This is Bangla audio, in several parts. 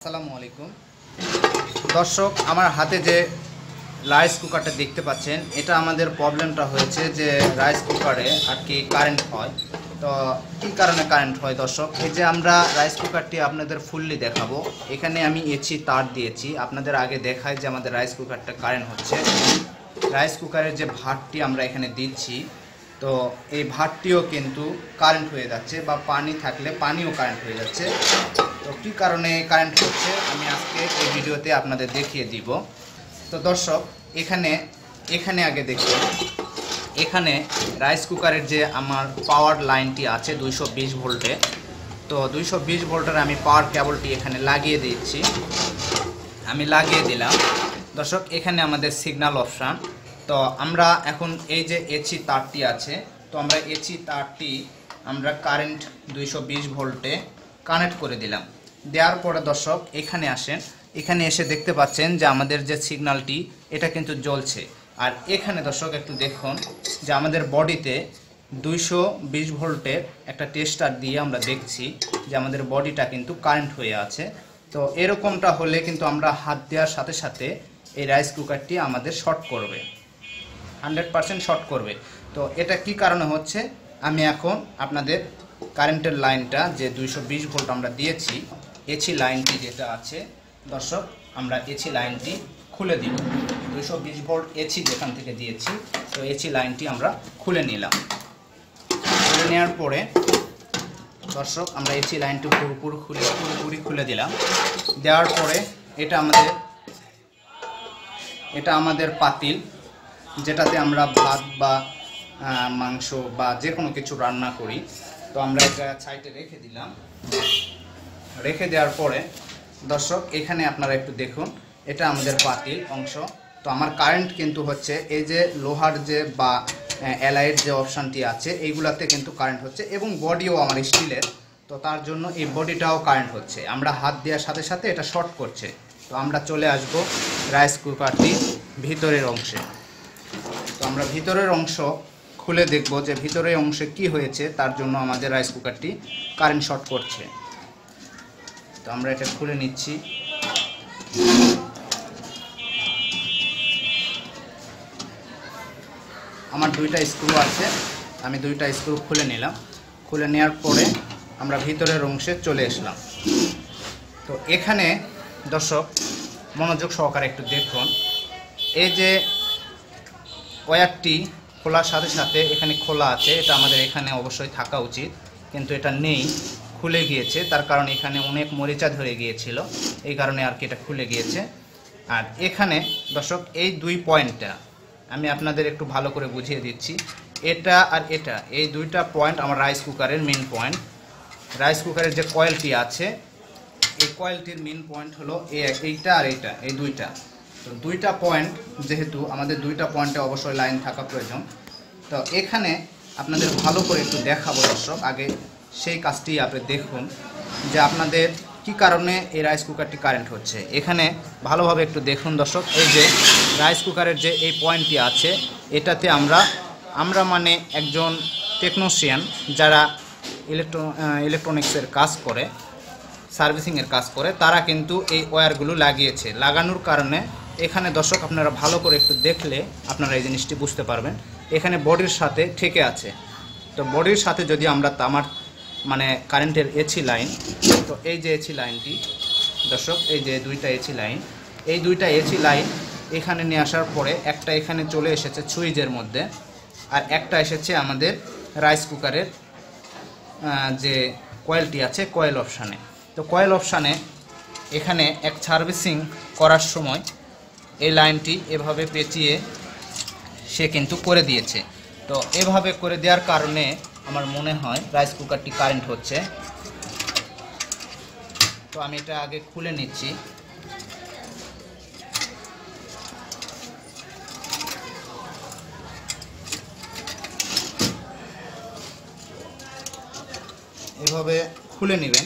আসসালামু আলাইকুম দর্শক, আমার হাতে যে রাইস কুকারটা দেখতে পাচ্ছেন, এটা আমাদের প্রবলেমটা হয়েছে যে রাইস কুকারে আর কি কারেন্ট হয়। তো কী কারণে কারেন্ট হয় দর্শক, এই যে আমরা রাইস কুকারটি আপনাদের ফুললি দেখাবো। এখানে আমি এসি তার দিয়েছি, আপনাদের আগে দেখাই যে আমাদের রাইস কুকারটা কারেন্ট হচ্ছে। রাইস কুকারের যে ভাতটি আমরা এখানে দিচ্ছি, তো এই ভাতটিও কিন্তু কারেন্ট হয়ে যাচ্ছে, বা পানি থাকলে পানিও কারেন্ট হয়ে যাচ্ছে। তো কী কারণে কারেন্ট হচ্ছে আমি আজকে এই ভিডিওতে আপনাদের দেখিয়ে দিব। তো দর্শক, এখানে আগে দেখুন, এখানে রাইস কুকারের যে আমার পাওয়ার লাইনটি আছে 220 ভোল্টে। তো 220 ভোল্টের আমি পাওয়ার কেবলটি এখানে লাগিয়ে দিচ্ছি। আমি লাগিয়ে দিলাম দর্শক। এখানে আমাদের সিগন্যাল অপশান। তো আমরা এখন এই যে এসি তারটি আছে, তো আমরা এসি তারটি আমরা কারেন্ট 220 ভোল্টে কানেক্ট করে দিলাম। দেওয়ার পরে দর্শক এখানে আসেন, এখানে এসে দেখতে পাচ্ছেন যে আমাদের যে সিগন্যালটি এটা কিন্তু জ্বলছে। আর এখানে দর্শক একটু দেখুন যে আমাদের বডিতে 220 ভোল্টের একটা টেস্টার দিয়ে আমরা দেখছি যে আমাদের বডিটা কিন্তু কারেন্ট হয়ে আছে। তো এরকমটা হলে কিন্তু আমরা হাত দেওয়ার সাথে সাথে এই রাইস কুকারটি আমাদের শর্ট করবে, 100% শর্ট করবে। তো এটা কি কারণে হচ্ছে আমি এখন আপনাদের কারেন্টের লাইনটা যে 220 ভোল্ট আমরা দিয়েছি, এসি লাইনটি যেটা আছে দর্শক, আমরা এসি লাইনটি খুলে দিব। 220 ভোল্ট এসি যেখান থেকে দিয়েছি, তো এসি লাইনটি আমরা খুলে নিলাম। খুলে নেওয়ার পরে দর্শক আমরা এসি লাইনটি পুরোপুরি খুলে দিলাম। দেওয়ার পরে এটা আমাদের পাতিল, যেটাতে আমরা ভাত বা মাংস বা যে কোনো কিছু রান্না করি। তো আমরা এটা সাইডে রেখে দিলাম। রেখে দেওয়ার পরে দর্শক এখানে আপনারা একটু দেখুন, এটা আমাদের পাতিল অংশ। তো আমার কারেন্ট কিন্তু হচ্ছে এই যে লোহার যে বা এলইড যে অপশানটি আছে, এইগুলাতে কিন্তু কারেন্ট হচ্ছে, এবং বডিও আমার স্টিলের। তো তার জন্য এই বডিটাও কারেন্ট হচ্ছে। আমরা হাত দেওয়ার সাথে সাথে এটা শর্ট করছে। তো আমরা চলে আসব রাইস কুকারটি ভিতরের অংশে। তো আমরা ভিতরের অংশ খুলে দেখব যে ভিতরের অংশে কি হয়েছে, তার জন্য আমাদের রাইস কুকারটি কারেন্ট শর্ট করছে। তো আমরা এটা খুলে নিচ্ছি। আমার দুইটা স্ক্রু আছে, আমি দুইটা স্ক্রু খুলে নিলাম। খুলে নেওয়ার পরে আমরা ভিতরের অংশে চলে আসলাম। তো এখানে দর্শক মনোযোগ সহকারে একটু দেখুন, এই যে ওয়্যারটি খোলার সাথে সাথে এখানে খোলা আছে, এটা আমাদের এখানে অবশ্যই থাকা উচিত, কিন্তু এটা নেই, খুলে গিয়েছে। তার কারণ এখানে অনেক মরিচা ধরে গিয়েছিল, এই কারণে আর কি এটা খুলে গিয়েছে। আর এখানে দর্শক এই দুই পয়েন্টটা আমি আপনাদের একটু ভালো করে বুঝিয়ে দিচ্ছি। এটা আর এটা, এই দুইটা পয়েন্ট আমার রাইস কুকারের মেন পয়েন্ট। রাইস কুকারের যে কয়েলটি আছে, এই কয়েলটির মেন পয়েন্ট হলো এইটা আর এইটা, এই দুইটা। তো দুইটা পয়েন্ট, যেহেতু আমাদের দুইটা পয়েন্টে অবশ্যই লাইন থাকা প্রয়োজন। তো এখানে আপনাদের ভালো করে একটু দেখাবো দর্শক, আগে সেই কাজটি আপনি দেখুন যে আপনাদের কি কারণে এই রাইস কুকারটি কারেন্ট হচ্ছে। এখানে ভালোভাবে একটু দেখুন দর্শক, এই যে রাইস কুকারের যে এই পয়েন্টটি আছে, এটাতে আমরা মানে একজন টেকনিশিয়ান যারা ইলেকট্রনিক্সের কাজ করে, সার্ভিসিংয়ের কাজ করে, তারা কিন্তু এই ওয়্যারগুলো লাগিয়েছে। লাগানোর কারণে এখানে দর্শক আপনারা ভালো করে একটু দেখলে আপনারা এই জিনিসটি বুঝতে পারবেন, এখানে বডির সাথে ঠেকে আছে। তো বডির সাথে যদি আমরা তামার মানে কারেন্টের এসি লাইন, তো এই যে এসি লাইনটি দর্শক, এই যে দুইটা এসি লাইন, এই দুইটা এসি লাইন এখানে নিয়ে আসার পরে একটা এখানে চলে এসেছে সুইচের মধ্যে, আর একটা এসেছে আমাদের রাইস কুকারের যে কয়েলটি আছে কয়েল অপশানে। তো কয়েল অপশানে এখানে এক সার্ভিসিং করার সময় এই লাইনটি এভাবে পেঁচিয়ে সে কিন্তু করে দিয়েছে। তো এভাবে করে দেওয়ার কারণে আমার মনে হয় রাইস কুকারটি কারেন্ট হচ্ছে। তো আমি এটা আগে খুলে নিচ্ছি। এভাবে খুলে নেবেন।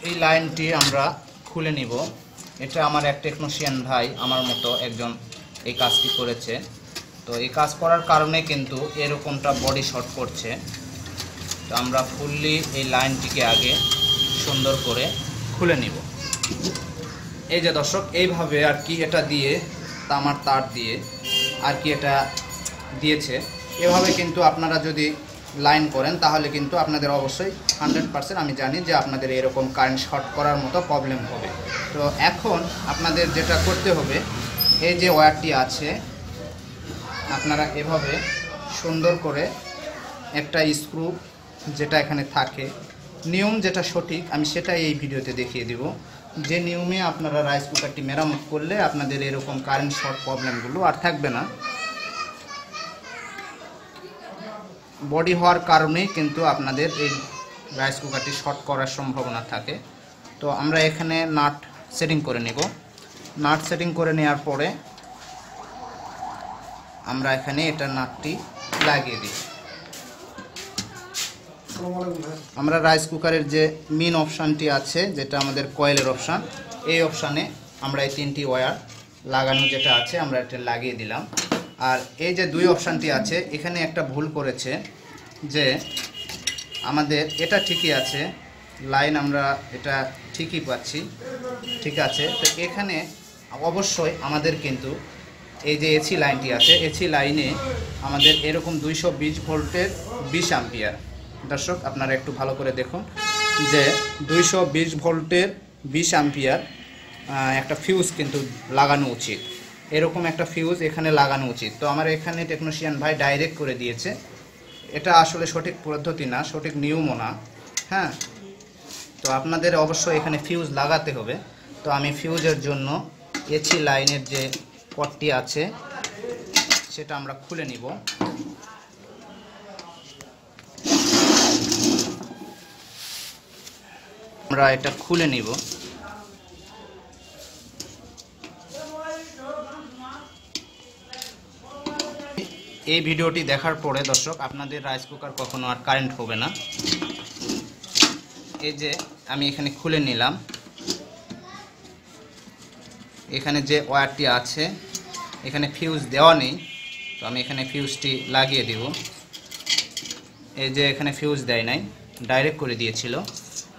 এই লাইনটি আমরা খুলে নিব। এটা আমার এক টেকনিশিয়ান ভাই আমার মতো একজন এই কাজটি করেছে। তো এই কাজ করার কারণে কিন্তু এরকমটা বডি শর্ট করছে। তো আমরা ফুললি এই লাইনটিকে আগে সুন্দর করে খুলে নিব। এই যে দর্শক, এইভাবে আর কি এটা দিয়ে তামার তার দিয়ে আর কি এটা দিয়েছে। এভাবে কিন্তু আপনারা যদি লাইন করেন তাহলে কিন্তু আপনাদের অবশ্যই 100% আমি জানি যে আপনাদের এরকম কারেন্ট শর্ট করার মতো প্রবলেম হবে। তো এখন আপনাদের যেটা করতে হবে, এই যে ওয়্যারটি আছে আপনারা এভাবে সুন্দর করে একটা স্ক্রু যেটা এখানে থাকে, নিয়ম যেটা সঠিক আমি সেটাই এই ভিডিওতে দেখিয়ে দিব। যে নিয়মে আপনারা রাইস কুকারটি মেরামত করলে আপনাদের এরকম কারেন্ট শর্ট প্রবলেমগুলো আর থাকবে না। বডি হওয়ার কারণেই কিন্তু আপনাদের এই রাইস কুকারটি শর্ট করার সম্ভাবনা থাকে। তো আমরা এখানে নাট সেটিং করে নেব। নাট সেটিং করে নেওয়ার পরে আমরা এখানে এটা নাটটি লাগিয়ে দিই। আমরা রাইস কুকারের যে মেন অপশানটি আছে, যেটা আমাদের কয়েলের অপশান, এই অপশানে আমরা এই 3টি ওয়্যার লাগানো যেটা আছে আমরা এটা লাগিয়ে দিলাম। আর এই যে 2 অপশানটি আছে, এখানে একটা ভুল করেছে যে আমাদের এটা ঠিকই আছে, লাইন আমরা এটা ঠিকই পাচ্ছি, ঠিক আছে। তো এখানে অবশ্যই আমাদের কিন্তু এই যে এসি লাইনটি আছে, এসি লাইনে আমাদের এরকম 220 ভোল্টের 20 অ্যাম্পিয়ার। দর্শক আপনারা একটু ভালো করে দেখুন যে 220 ভোল্টের 20 অ্যাম্পিয়ার একটা ফিউজ কিন্তু লাগানো উচিত। এরকম একটা ফিউজ এখানে লাগানো উচিত। তো আমার এখানে টেকনিশিয়ান ভাই ডাইরেক্ট করে দিয়েছে। এটা আসলে সঠিক পদ্ধতি না, সঠিক নিয়মও না, হ্যাঁ। তো আপনাদের অবশ্যই এখানে ফিউজ লাগাতে হবে। তো আমি ফিউজের জন্য এসি লাইনের যে পটটি আছে সেটা আমরা খুলে নিব। আমরা এটা খুলে নিব। এই ভিডিওটি দেখার পরে দর্শক আপনাদের রাইস কুকার কখনো আর কারেন্ট হবে না। এই যে আমি এখানে খুলে নিলাম। এখানে যে ওয়্যারটি আছে এখানে ফিউজ দেওয়া নেই, তো আমি এখানে ফিউজটি লাগিয়ে দিব। এই যে এখানে ফিউজ দেয় নাই, ডাইরেক্ট করে দিয়েছিল।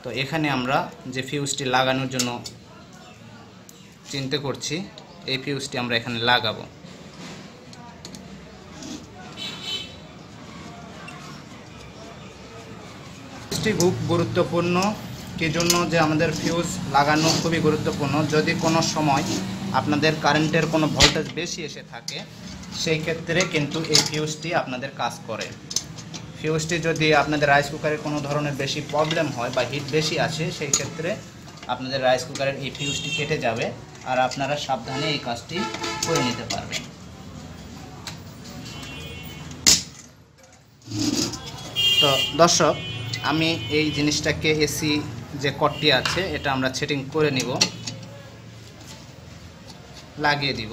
তো এখানে আমরা যে ফিউজটি লাগানোর জন্য চিন্তা করছি, এই ফিউজটি আমরা এখানে লাগাবো। খুব গুরুত্বপূর্ণ, কি জন্য যে আমাদের ফিউজ লাগানো খুবই গুরুত্বপূর্ণ। যদি কোনো সময় আপনাদের কারেন্টের কোনো ভোল্টেজ বেশি এসে থাকে, সেই ক্ষেত্রে কিন্তু এই ফিউজটি আপনাদের কাজ করে। ফিউজটি যদি আপনাদের রাইস কুকারের কোনো ধরনের বেশি প্রবলেম হয় বা হিট বেশি আসে, সেই ক্ষেত্রে আপনাদের রাইস কুকারের এই ফিউজটি কেটে যাবে আর আপনারা সাবধানে এই কাজটি করে নিতে পারবেন। তো দর্শক আমি এই জিনিসটাকে এসি যে কটটি আছে এটা আমরা সেটিং করে নিব, লাগিয়ে দিব।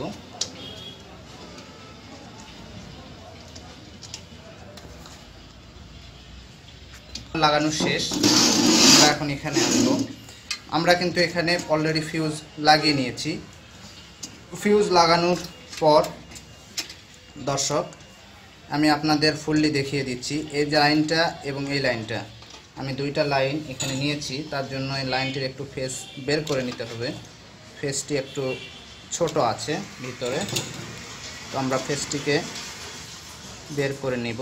লাগানো শেষ, আমরা এখন এখানে আনবো। আমরা কিন্তু এখানে অলরেডি ফিউজ লাগিয়ে নিয়েছি। ফিউজ লাগানোর পর দর্শক আমি আপনাদের ফুললি দেখিয়ে দিচ্ছি। এই যে লাইনটা এবং এই লাইনটা, আমি 2টা লাইন এখানে নিয়েছি। তার জন্য এই লাইনটির একটু ফেস বের করে নিতে হবে। ফেসটি একটু ছোট আছে ভিতরে, তো আমরা ফেসটিকে বের করে নিব।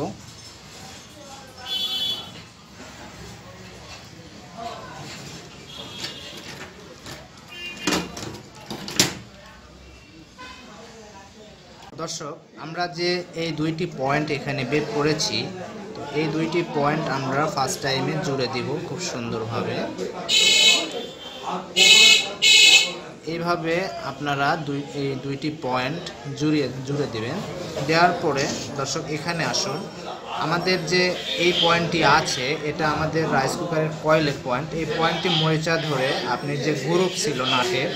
দর্শক আমরা যে এই 2টি পয়েন্ট এখানে বের করেছি, তো এই 2টি পয়েন্ট আমরা ফার্স্ট টাইমে জুড়ে দিব খুব সুন্দরভাবে। এইভাবে আপনারা এই 2টি পয়েন্ট জুড়ে দেবেন। দেওয়ার পরে দর্শক এখানে আসুন, আমাদের যে এই পয়েন্টটি আছে এটা আমাদের রাইস কুকারের কয়েলের পয়েন্ট। এই পয়েন্টটি মরিচা ধরে আপনি যে গ্রুপ ছিল নাটের,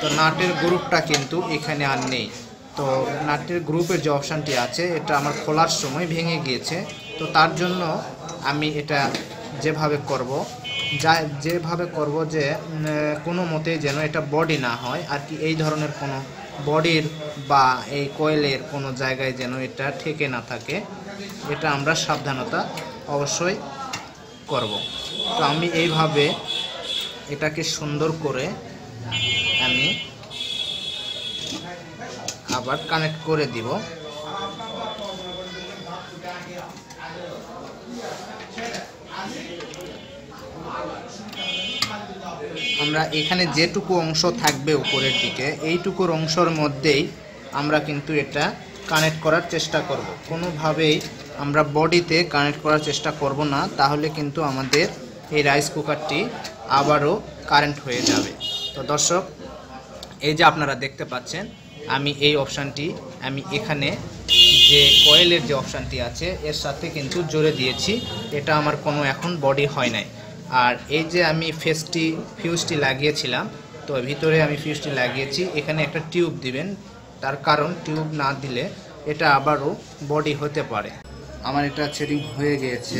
তো নাটের গ্রুপটা কিন্তু এখানে আর নেই। তো নাটের গ্রুপের যে অপশানটি আছে এটা আমার খোলার সময় ভেঙে গিয়েছে। তো তার জন্য আমি এটা যেভাবে করব যেভাবে করব যে কোনো মতেই যেন এটা বডি না হয় আর কি, এই ধরনের কোনো বডির বা এই কয়েলের কোনো জায়গায় যেন এটা ঠেকে না থাকে, এটা আমরা সাবধানতা অবশ্যই করব। তো আমি এইভাবে এটাকে সুন্দর করে আমি আবার কানেক্ট করে দিব। আমরা এখানে যেটুকু অংশ থাকবে উপরের দিকে, এইটুকুর অংশের মধ্যেই আমরা কিন্তু এটা কানেক্ট করার চেষ্টা করব। কোনোভাবেই আমরা বডিতে কানেক্ট করার চেষ্টা করব না, তাহলে কিন্তু আমাদের এই রাইস কুকারটি আবারও কারেন্ট হয়ে যাবে। তো দর্শক, এই যে আপনারা দেখতে পাচ্ছেন, আমি এই অপশানটি আমি এখানে যে কয়েলের যে অপশানটি আছে এর সাথে কিন্তু জুড়ে দিয়েছি। এটা আমার কোনো এখন বডি হয় নাই। আর এই যে আমি ফিউজটি লাগিয়েছিলাম, তো ভিতরে আমি ফিউজটি লাগিয়েছি। এখানে একটা টিউব দিবেন, তার কারণ টিউব না দিলে এটা আবারও বডি হতে পারে। আমার এটা সেটিং হয়ে গিয়েছে,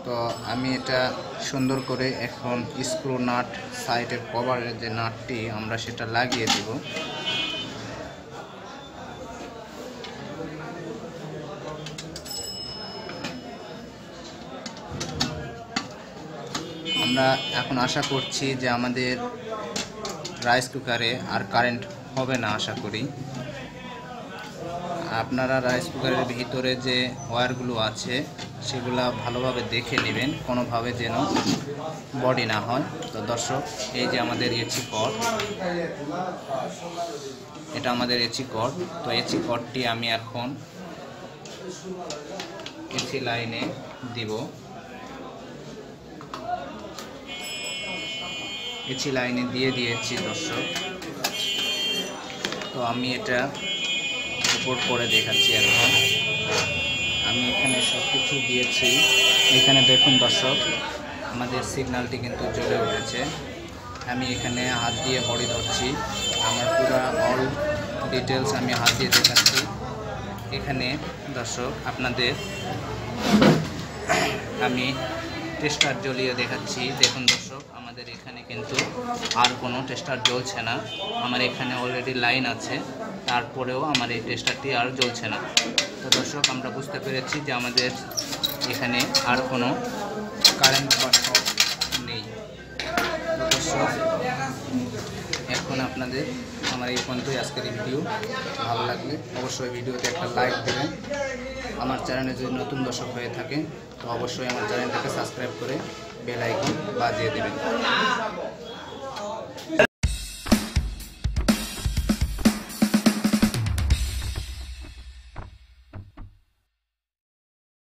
তো আমি এটা সুন্দর করে এখন স্ক্রু নাট, সাইডের কভারের যে নাটটি আমরা সেটা লাগিয়ে দেব। আমরা এখন আশা করছি যে আমাদের রাইস কুকারে আর কারেন্ট হবে না, আশা করি। আপনারা রাইস কুকারের ভিতরে যে ওয়্যারগুলো আছে সেগুলো ভালোভাবে দেখে নেবেন, কোনোভাবে যেন বডি না হয়। তো দর্শক, এই যে আমাদের এসি কর্ড, এটা আমাদের এসি কর্ড। তো এসি কর্ডটি আমি এখন এসি লাইনে দিব। এসি লাইনে দিয়ে দিয়েছি দর্শক। তো আমি এটা উপর করে দেখাচ্ছি। এখন আমি এখানে সব কিছু দিয়েছি। এখানে দেখুন দর্শক, আমাদের সিগন্যালটি কিন্তু জ্বলে উঠেছে। আমি এখানে হাত দিয়ে বডি ধরছি, আমার পুরো অল ডিটেলস আমি হাত দিয়ে দেখাচ্ছি। এখানে দর্শক আপনাদের আমি টেস্টার জ্বলিয়ে দেখাচ্ছি। দেখুন দর্শক, আমাদের এখানে কিন্তু আর কোনো টেস্টার জ্বলছে না। আমার এখানে অলরেডি লাইন আছে, তারপরেও আমার এই টেস্টারটি আর জ্বলছে না। তো দর্শক, আমরা বুঝতে পেরেছি যে আমাদের এখানে আর কোনো কারেন্ট বা শক নেই। তো দর্শক, এখন আপনাদের আমার এই পর্যন্তই আজকের এই ভিডিও। ভালো লাগলে অবশ্যই ভিডিওতে একটা লাইক দেবেন। আমার চ্যানেলে যদি নতুন দর্শক হয়ে থাকে তো অবশ্যই আমার চ্যানেলটাকে সাবস্ক্রাইব করে বেল আইকন বাজিয়ে দেবেন।